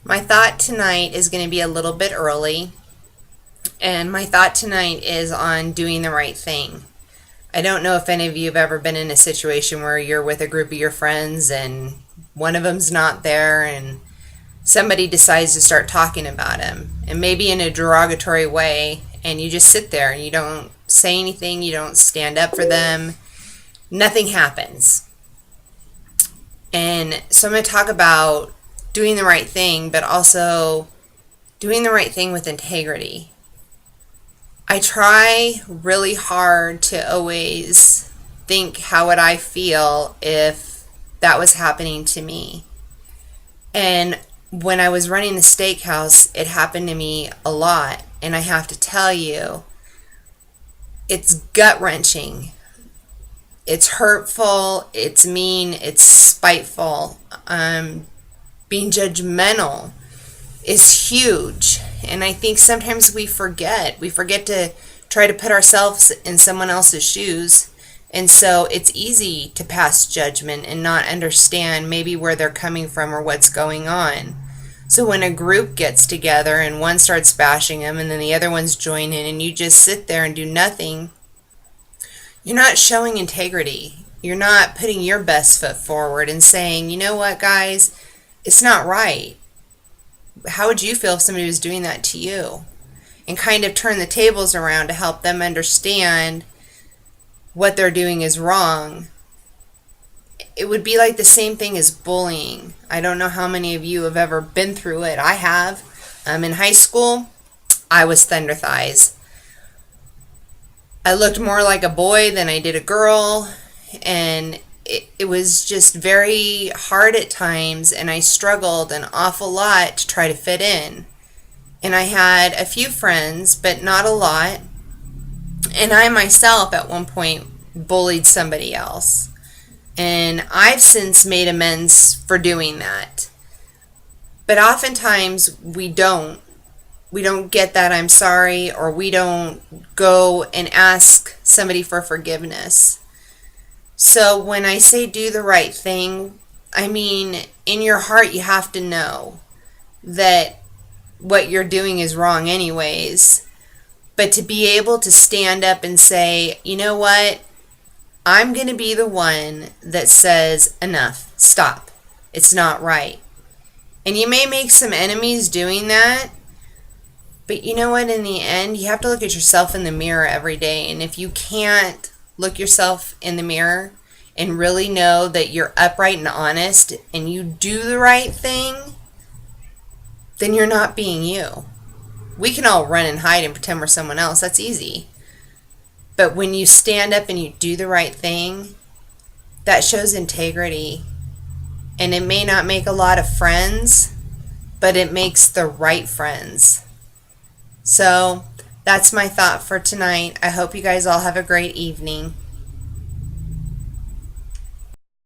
My thought tonight is going to be a little bit early, and my thought tonight is on doing the right thing. I don't know if any of you have ever been in a situation where you're with a group of your friends and one of them's not there and somebody decides to start talking about him, and maybe in a derogatory way, and you just sit there and you don't say anything, you don't stand up for them, nothing happens. And so I'm going to talk about doing the right thing, but also doing the right thing with integrity. I try really hard to always think, how would I feel if that was happening to me? And when I was running the steakhouse, it happened to me a lot. And I have to tell you, it's gut-wrenching. It's hurtful, it's mean, it's spiteful. Being judgmental is huge. And I think sometimes we forget. We forget to try to put ourselves in someone else's shoes. And so it's easy to pass judgment and not understand maybe where they're coming from or what's going on. So when a group gets together and one starts bashing them and then the other ones join in and you just sit there and do nothing, you're not showing integrity. You're not putting your best foot forward and saying, you know what, guys, it's not right. How would you feel if somebody was doing that to you? And kind of turn the tables around to help them understand what they're doing is wrong. It would be like the same thing as bullying. I don't know how many of you have ever been through it. I have. In high school, I was Thunder Thighs. I looked more like a boy than I did a girl, and it was just very hard at times, and I struggled an awful lot to try to fit in. And I had a few friends, but not a lot. And I myself at one point bullied somebody else. And I've since made amends for doing that. But oftentimes we don't. We don't get that I'm sorry, or we don't go and ask somebody for forgiveness. So when I say do the right thing, I mean in your heart you have to know that what you're doing is wrong anyways. But to be able to stand up and say, you know what, I'm going to be the one that says enough, stop, it's not right. And you may make some enemies doing that, but you know what, in the end, you have to look at yourself in the mirror every day. And if you can't look yourself in the mirror and really know that you're upright and honest and you do the right thing, then you're not being you. We can all run and hide and pretend we're someone else. That's easy. But when you stand up and you do the right thing, that shows integrity. And it may not make a lot of friends, but it makes the right friends. So that's my thought for tonight. I hope you guys all have a great evening.